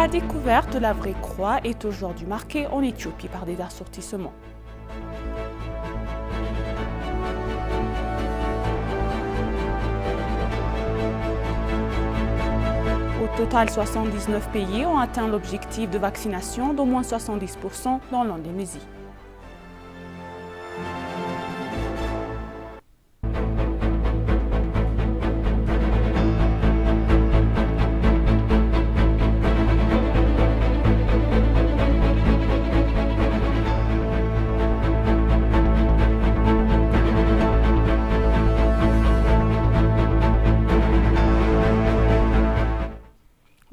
La découverte de la vraie croix est aujourd'hui marquée en Éthiopie par des assortissements. Au total, 79 pays ont atteint l'objectif de vaccination d'au moins 70% dans l'Indonésie.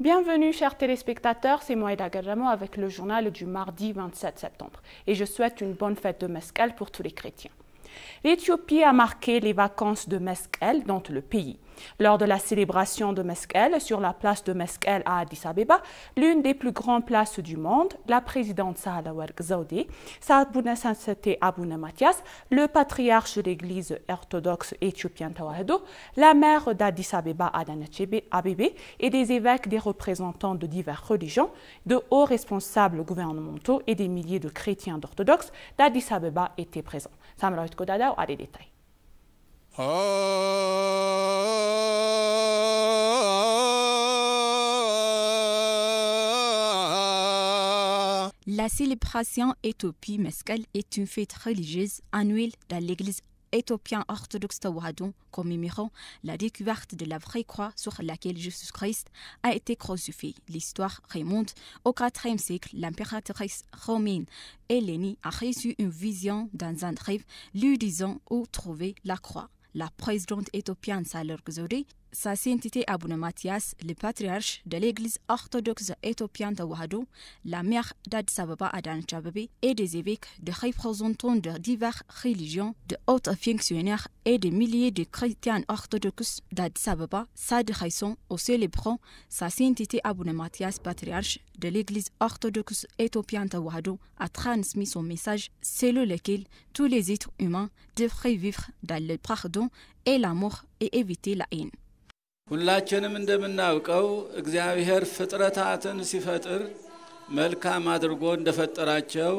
Bienvenue chers téléspectateurs, c'est Moïda Gadjamo avec le journal du mardi 27 septembre et je souhaite une bonne fête de Meskel pour tous les chrétiens. L'Éthiopie a marqué les vacances de Meskel dans tout le pays. Lors de la célébration de Meskel sur la place de Meskel à Addis Abeba, l'une des plus grandes places du monde, la présidente Sahle-Work Zewde, Abuna Sansete Abuna Mathias, le patriarche de l'église orthodoxe éthiopienne Tawahedo, la maire d'Addis Abeba Adanechi Abebe et des évêques, des représentants de diverses religions, de hauts responsables gouvernementaux et des milliers de chrétiens d'orthodoxes d'Addis Abeba étaient présents. Samrawit Kodada a des détails. La célébration Éthiopie Meskel est une fête religieuse annuelle dans l'église éthiopienne orthodoxe Tawahedo commémorant la découverte de la vraie croix sur laquelle Jésus-Christ a été crucifié. L'histoire remonte au IVe siècle. L'impératrice romaine Hélénie a reçu une vision dans un rêve lui disant où trouver la croix. La présidente éthiopienne Sahle-Work Zewde, sa sainteté Abuna Mathias, le patriarche de l'église orthodoxe éthiopienne Tawahedo, la maire d'Addis Abeba Adanechi Abebe et des évêques, de représentants de diverses religions, de hauts fonctionnaires et des milliers de chrétiens orthodoxes d'Addis Abeba s'adressant aux célébrants sa sainteté Abuna Mathias, patriarche de l'église orthodoxe éthiopienne Tawahedo, a transmis son message selon lequel tous les êtres humains devraient vivre dans le pardon et l'amour et éviter la haine. ሁላችንም እንደምናውቀው እግዚአብሔር ፍጥረታትን ሲፈጥር መልካም አድርጎ እንደፈጠራቸው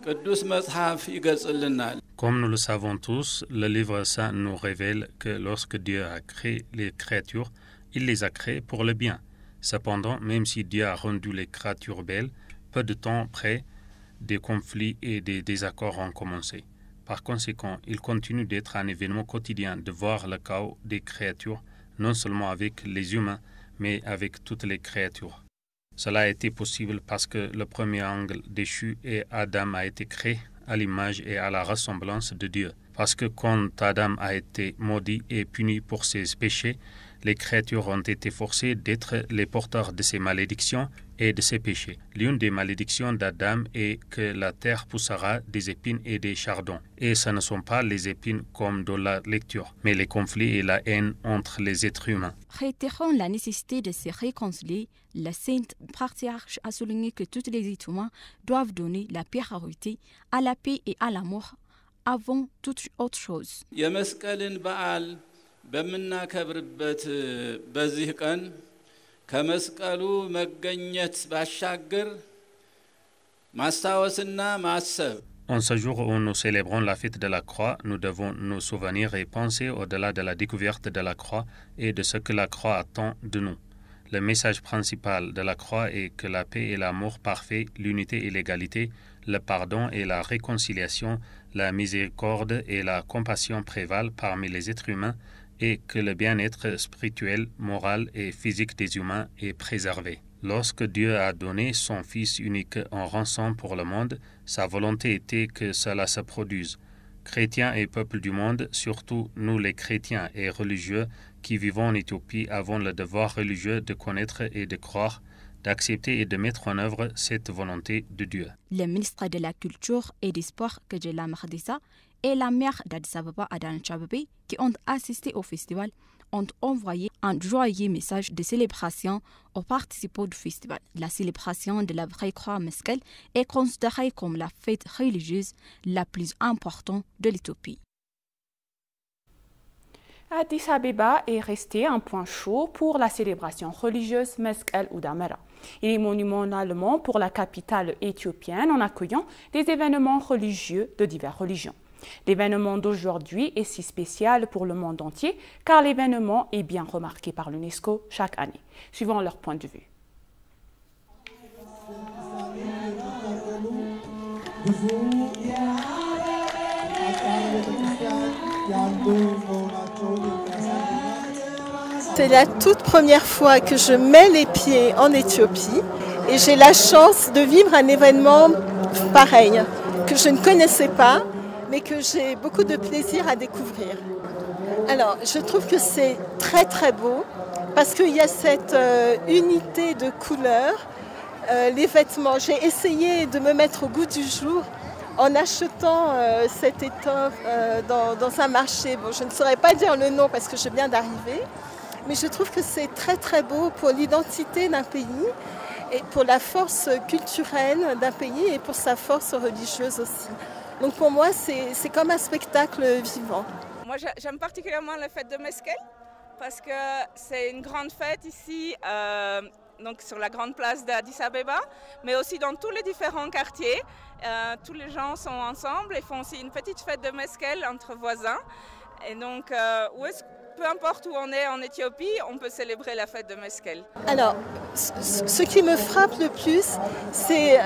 ቅዱስ መጽሐፍ ይገልጽልናል። Comme nous le savons tous, le livre saint nous révèle que lorsque Dieu a créé les créatures, il les a créées pour le bien. Cependant, même si Dieu a rendu les créatures belles, peu de temps après, des conflits et des désaccords ont commencé. Par conséquent, il continue d'être un événement quotidien de voir le chaos des créatures, non seulement avec les humains, mais avec toutes les créatures. Cela a été possible parce que le premier angle déchu et Adam a été créé à l'image et à la ressemblance de Dieu. Parce que quand Adam a été maudit et puni pour ses péchés, les créatures ont été forcées d'être les porteurs de ces malédictions et de ces péchés. L'une des malédictions d'Adam est que la terre poussera des épines et des chardons. Et ce ne sont pas les épines comme dans la lecture, mais les conflits et la haine entre les êtres humains. Réitérant la nécessité de se réconcilier, la sainte patriarche a souligné que tous les êtres humains doivent donner la priorité à la paix et à l'amour avant toute autre chose. በምናከብርበት በዚህ ቀን ከመስቀሉ መገኘት ባሻገር ማስታወስና ማሰብ En ce jour où nous célébrons la fête de la croix, nous devons nous souvenir et penser au-delà de la découverte de la croix et de ce que la croix attend de nous. Le message principal de la croix est que la paix et l'amour parfait, l'unité et l'égalité, le pardon et la réconciliation, la miséricorde et la compassion prévalent parmi les êtres humains et que le bien-être spirituel, moral et physique des humains est préservé. Lorsque Dieu a donné son Fils unique en rançon pour le monde, sa volonté était que cela se produise. Chrétiens et peuples du monde, surtout nous les chrétiens et religieux qui vivons en Éthiopie, avons le devoir religieux de connaître et de croire, d'accepter et de mettre en œuvre cette volonté de Dieu. Le ministre de la Culture et des Sports, Kejela Mardissa, et la maire d'Addis Abeba Adanechi Abebe, qui ont assisté au festival, ont envoyé un joyeux message de célébration aux participants du festival. La célébration de la vraie croix Meskel est considérée comme la fête religieuse la plus importante de l'Éthiopie. Addis Abeba est resté un point chaud pour la célébration religieuse Meskel ou Damara. Il est monument allemand pour la capitale éthiopienne en accueillant des événements religieux de diverses religions. L'événement d'aujourd'hui est si spécial pour le monde entier car l'événement est bien remarqué par l'UNESCO chaque année, suivant leur point de vue. C'est la toute première fois que je mets les pieds en Éthiopie et j'ai la chance de vivre un événement pareil, que je ne connaissais pas, mais que j'ai beaucoup de plaisir à découvrir. Alors, je trouve que c'est très très beau parce qu'il y a cette unité de couleurs. Les vêtements, j'ai essayé de me mettre au goût du jour en achetant cette étoffe dans un marché. Bon, je ne saurais pas dire le nom parce que je viens d'arriver, mais je trouve que c'est très très beau pour l'identité d'un pays et pour la force culturelle d'un pays et pour sa force religieuse aussi. Donc pour moi, c'est comme un spectacle vivant. Moi, j'aime particulièrement la fête de Meskel parce que c'est une grande fête ici, donc sur la grande place d'Addis Abeba, mais aussi dans tous les différents quartiers. Tous les gens sont ensemble et font aussi une petite fête de Meskel entre voisins. Et donc, peu importe où on est en Éthiopie, on peut célébrer la fête de Meskel. Alors, ce qui me frappe le plus, c'est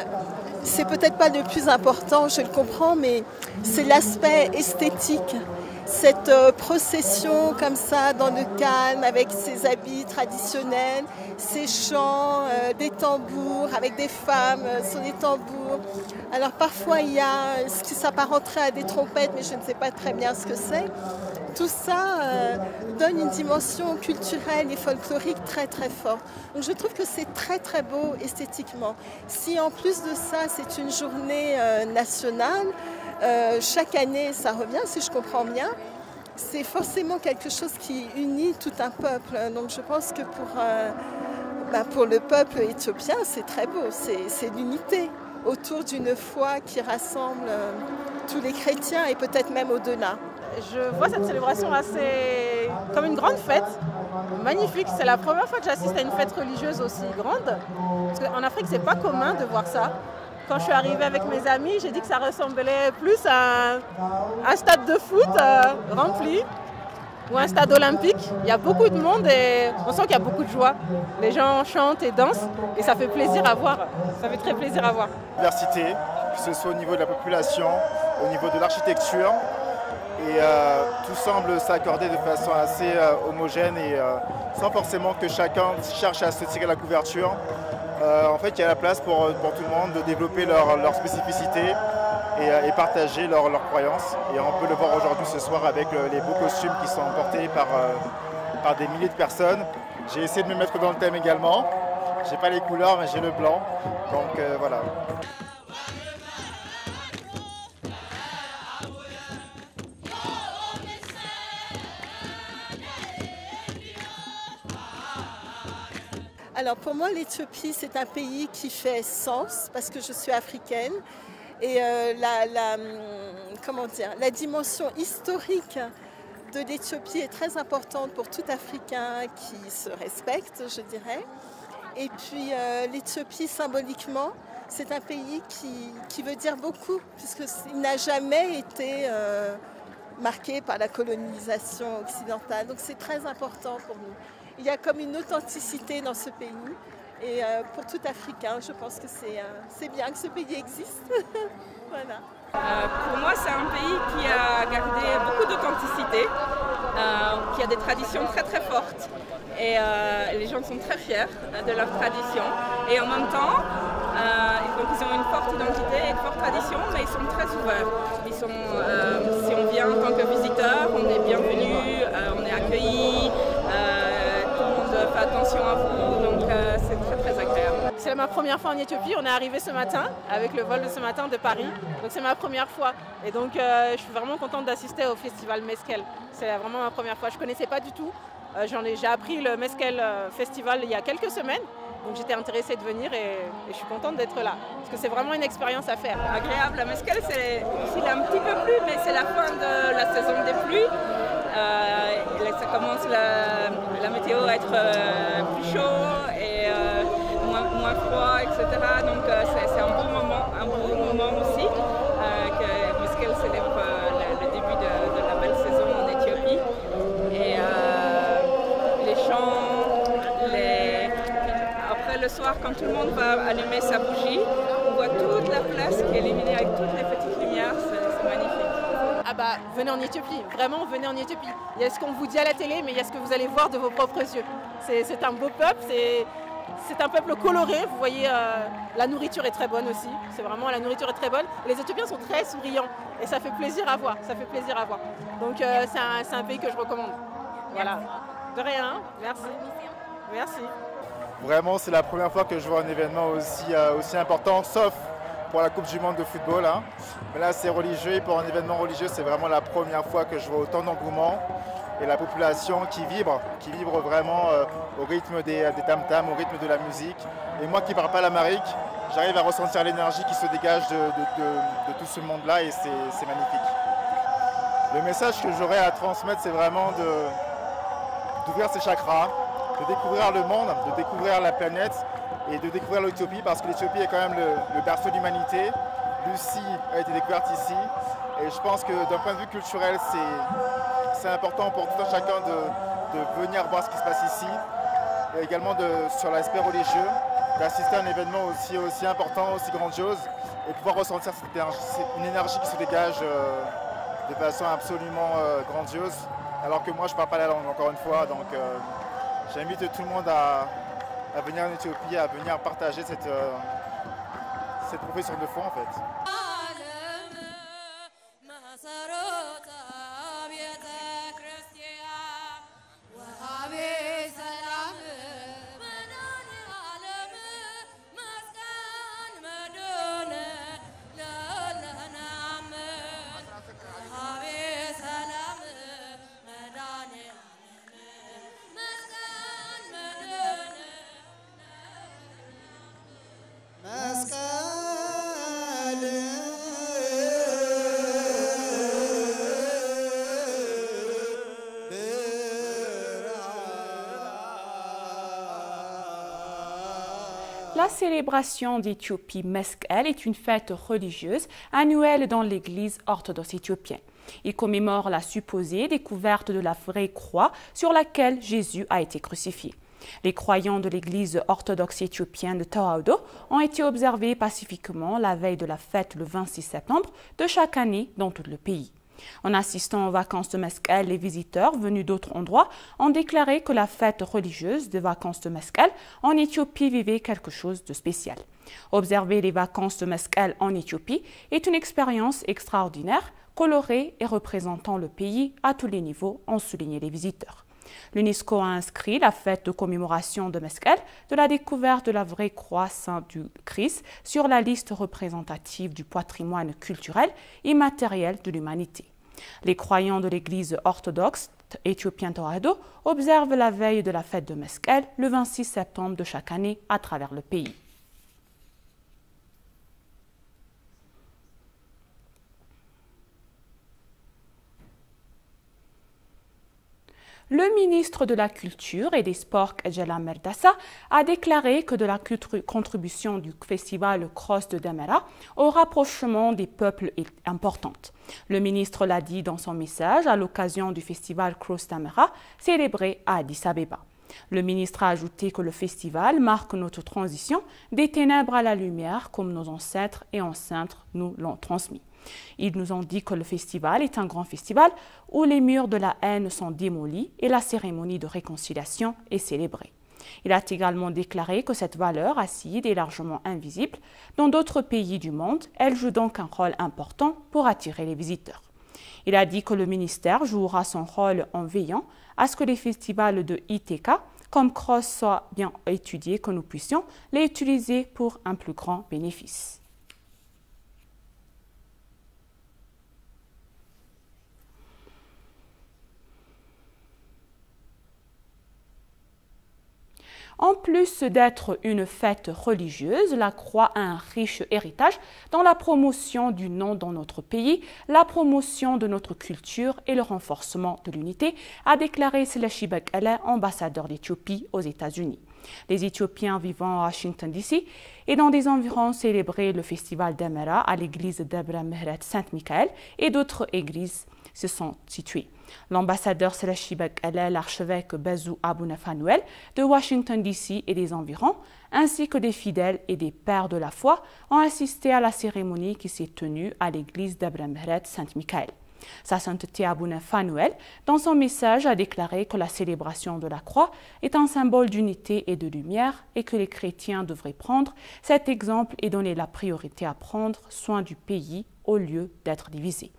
peut-être pas le plus important, je le comprends, mais c'est l'aspect esthétique. Cette procession comme ça dans le calme avec ses habits traditionnels, ses chants, des tambours avec des femmes sur les tambours. Alors parfois il y a ce qui s'apparenterait à des trompettes, mais je ne sais pas très bien ce que c'est. Tout ça donne une dimension culturelle et folklorique très très forte. Donc je trouve que c'est très très beau esthétiquement. Si en plus de ça c'est une journée nationale, chaque année ça revient si je comprends bien, c'est forcément quelque chose qui unit tout un peuple. Donc je pense que pour le peuple éthiopien c'est très beau, c'est l'unité autour d'une foi qui rassemble tous les chrétiens et peut-être même au-delà. Je vois cette célébration assez comme une grande fête, magnifique. C'est la première fois que j'assiste à une fête religieuse aussi grande. Parce qu'en Afrique, c'est pas commun de voir ça. Quand je suis arrivée avec mes amis, j'ai dit que ça ressemblait plus à un stade de foot rempli ou un stade olympique. Il y a beaucoup de monde et on sent qu'il y a beaucoup de joie. Les gens chantent et dansent et ça fait plaisir à voir. Ça fait très plaisir à voir. Diversité, que ce soit au niveau de la population, au niveau de l'architecture. Et tout semble s'accorder de façon assez homogène et sans forcément que chacun cherche à se tirer la couverture. En fait, il y a la place pour tout le monde de développer leur spécificité et partager leurs croyances. Et on peut le voir aujourd'hui ce soir avec les beaux costumes qui sont portés par des milliers de personnes. J'ai essayé de me mettre dans le thème également. J'ai pas les couleurs, mais j'ai le blanc. Donc voilà. Alors pour moi, l'Éthiopie, c'est un pays qui fait sens parce que je suis africaine et la dimension historique de l'Éthiopie est très importante pour tout Africain qui se respecte, je dirais. Et puis l'Éthiopie, symboliquement, c'est un pays qui veut dire beaucoup puisqu'il n'a jamais été marqué par la colonisation occidentale. Donc c'est très important pour nous. Il y a comme une authenticité dans ce pays et pour tout Africain, je pense que c'est bien que ce pays existe. Voilà. Pour moi, c'est un pays qui a gardé beaucoup d'authenticité, qui a des traditions très très fortes et les gens sont très fiers de leurs traditions et en même temps, donc ils ont une forte identité et une forte tradition, mais ils sont très ouverts. Si on vient en tant que visiteur, on est bienvenu, on est accueilli. Fait attention à vous, donc c'est très très agréable. C'est ma première fois en Éthiopie, on est arrivé ce matin avec le vol de ce matin de Paris, donc c'est ma première fois et donc je suis vraiment contente d'assister au festival Meskel. C'est vraiment ma première fois, je ne connaissais pas du tout, j'ai appris le Meskel Festival il y a quelques semaines, donc j'étais intéressée de venir et je suis contente d'être là, parce que c'est vraiment une expérience à faire. Agréable, la Meskel c'est un petit peu plus, mais c'est la fin de la saison des pluies. Ça commence la météo à être plus chaud et moins moins froid, etc. Donc c'est un beau moment aussi que Meskel célèbre le début de la belle saison en Éthiopie. Et les chants, après le soir, quand tout le monde va allumer sa bougie, on voit toute la place qui est illuminée avec toutes les petites lumières, c'est magnifique. Ah bah, venez en Éthiopie, vraiment venez en Éthiopie. Il y a ce qu'on vous dit à la télé, mais il y a ce que vous allez voir de vos propres yeux. C'est un beau peuple, c'est un peuple coloré, vous voyez, la nourriture est très bonne aussi, la nourriture est très bonne. Les Éthiopiens sont très souriants et ça fait plaisir à voir, Donc c'est un pays que je recommande. Voilà. De rien, merci. Merci. Vraiment, c'est la première fois que je vois un événement aussi important, sauf pour la Coupe du Monde de football. Hein. Mais là, c'est religieux et pour un événement religieux, c'est vraiment la première fois que je vois autant d'engouement et la population qui vibre vraiment au rythme des tam-tams, au rythme de la musique. Et moi qui ne parle pas l'amharique, j'arrive à ressentir l'énergie qui se dégage de tout ce monde-là et c'est magnifique. Le message que j'aurais à transmettre, c'est vraiment d'ouvrir ses chakras, de découvrir le monde, de découvrir la planète et de découvrir l'Éthiopie parce que l'Éthiopie est quand même le berceau de l'humanité. Lucie a été découverte ici et je pense que d'un point de vue culturel, c'est important pour tout un chacun de venir voir ce qui se passe ici et également sur l'aspect religieux, d'assister à un événement aussi important, aussi grandiose et pouvoir ressentir une énergie qui se dégage de façon absolument grandiose alors que moi je ne parle pas la langue encore une fois donc j'invite tout le monde à venir en Éthiopie, à venir partager cette profession de foi en fait. La célébration d'Éthiopie Meskel est une fête religieuse annuelle dans l'Église orthodoxe éthiopienne. Il commémore la supposée découverte de la vraie croix sur laquelle Jésus a été crucifié. Les croyants de l'Église orthodoxe éthiopienne de Tawhado ont été observés pacifiquement la veille de la fête le 26 septembre de chaque année dans tout le pays. En assistant aux vacances de Meskel, les visiteurs venus d'autres endroits ont déclaré que la fête religieuse des vacances de Meskel en Éthiopie vivait quelque chose de spécial. Observer les vacances de Meskel en Éthiopie est une expérience extraordinaire, colorée et représentant le pays à tous les niveaux, ont souligné les visiteurs. L'UNESCO a inscrit la fête de commémoration de Meskel de la découverte de la vraie croix sainte du Christ sur la liste représentative du patrimoine culturel immatériel de l'humanité. Les croyants de l'Église orthodoxe éthiopienne Tawhado observent la veille de la fête de Meskel le 26 septembre de chaque année à travers le pays. Le ministre de la Culture et des Sports, Ejela Merdassa, a déclaré que de la contribution du festival Cross de Demera au rapprochement des peuples est importante. Le ministre l'a dit dans son message à l'occasion du festival Cross Demera, célébré à Addis Abeba. Le ministre a ajouté que le festival marque notre transition des ténèbres à la lumière comme nos ancêtres et ancêtres nous l'ont transmis. Ils nous ont dit que le festival est un grand festival où les murs de la haine sont démolis et la cérémonie de réconciliation est célébrée. Il a également déclaré que cette valeur acide est largement invisible dans d'autres pays du monde. Elle joue donc un rôle important pour attirer les visiteurs. Il a dit que le ministère jouera son rôle en veillant à ce que les festivals de ITK comme Cross soient bien étudiés, que nous puissions les utiliser pour un plus grand bénéfice. En plus d'être une fête religieuse, la croix a un riche héritage dans la promotion du nom dans notre pays, la promotion de notre culture et le renforcement de l'unité, a déclaré Seleshi Bekele, ambassadeur d'Éthiopie aux États-Unis. Les Éthiopiens vivant à Washington DC et dans des environs célébraient le festival d'Amera à l'église Debre Mehret Saint-Michael et d'autres églises se sont situées. L'ambassadeur Selashi Bekele, l'archevêque Bezou Abounafanuel de Washington DC et des environs, ainsi que des fidèles et des pères de la foi, ont assisté à la cérémonie qui s'est tenue à l'église Debre Mehret Saint-Michael. Sa sainteté Abounafanuel, dans son message, a déclaré que la célébration de la croix est un symbole d'unité et de lumière et que les chrétiens devraient prendre cet exemple et donner la priorité à prendre soin du pays au lieu d'être divisés.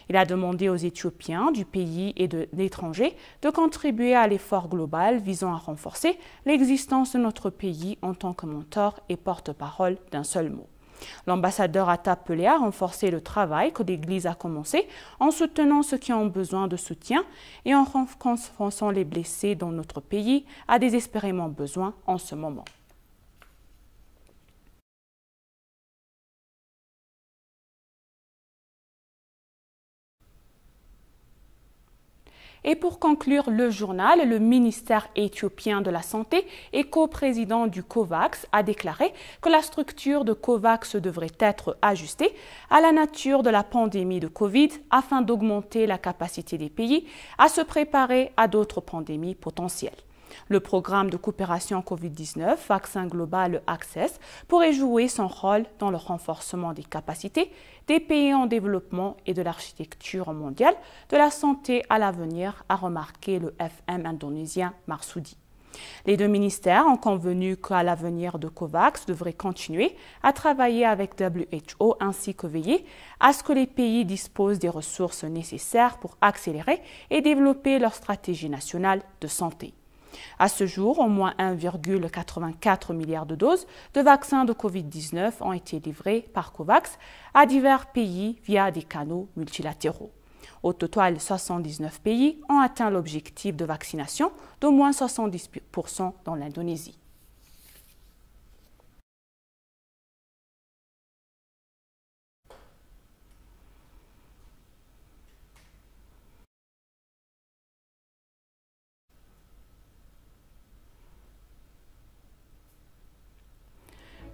Il a demandé aux Éthiopiens du pays et de l'étranger de contribuer à l'effort global visant à renforcer l'existence de notre pays en tant que mentor et porte-parole d'un seul mot. L'ambassadeur a appelé à renforcer le travail que l'Église a commencé en soutenant ceux qui ont besoin de soutien et en renforçant les blessés dont notre pays a désespérément besoin en ce moment. Et pour conclure le journal, le ministère éthiopien de la Santé et coprésident du COVAX a déclaré que la structure de COVAX devrait être ajustée à la nature de la pandémie de Covid afin d'augmenter la capacité des pays à se préparer à d'autres pandémies potentielles. Le programme de coopération Covid-19, Vaccin Global Access, pourrait jouer son rôle dans le renforcement des capacités des pays en développement et de l'architecture mondiale de la santé à l'avenir, a remarqué le FM indonésien Marsudi. Les deux ministères ont convenu qu'à l'avenir de COVAX devrait continuer à travailler avec WHO ainsi que veiller à ce que les pays disposent des ressources nécessaires pour accélérer et développer leur stratégie nationale de santé. À ce jour, au moins 1,84 milliard de doses de vaccins de Covid-19 ont été livrées par COVAX à divers pays via des canaux multilatéraux. Au total, 79 pays ont atteint l'objectif de vaccination d'au moins 70% dans l'Indonésie.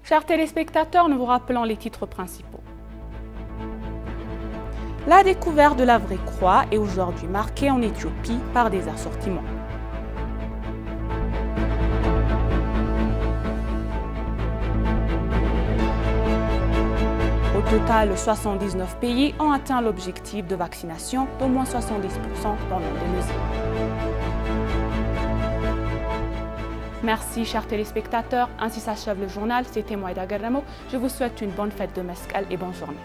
Chers téléspectateurs, nous vous rappelons les titres principaux. La découverte de la vraie croix est aujourd'hui marquée en Éthiopie par des assortiments. Au total, 79 pays ont atteint l'objectif de vaccination d'au moins 70% dans l'Indonésie. Merci, chers téléspectateurs. Ainsi s'achève le journal. C'était Moïda Garramo. Je vous souhaite une bonne fête de Mescal et bonne journée.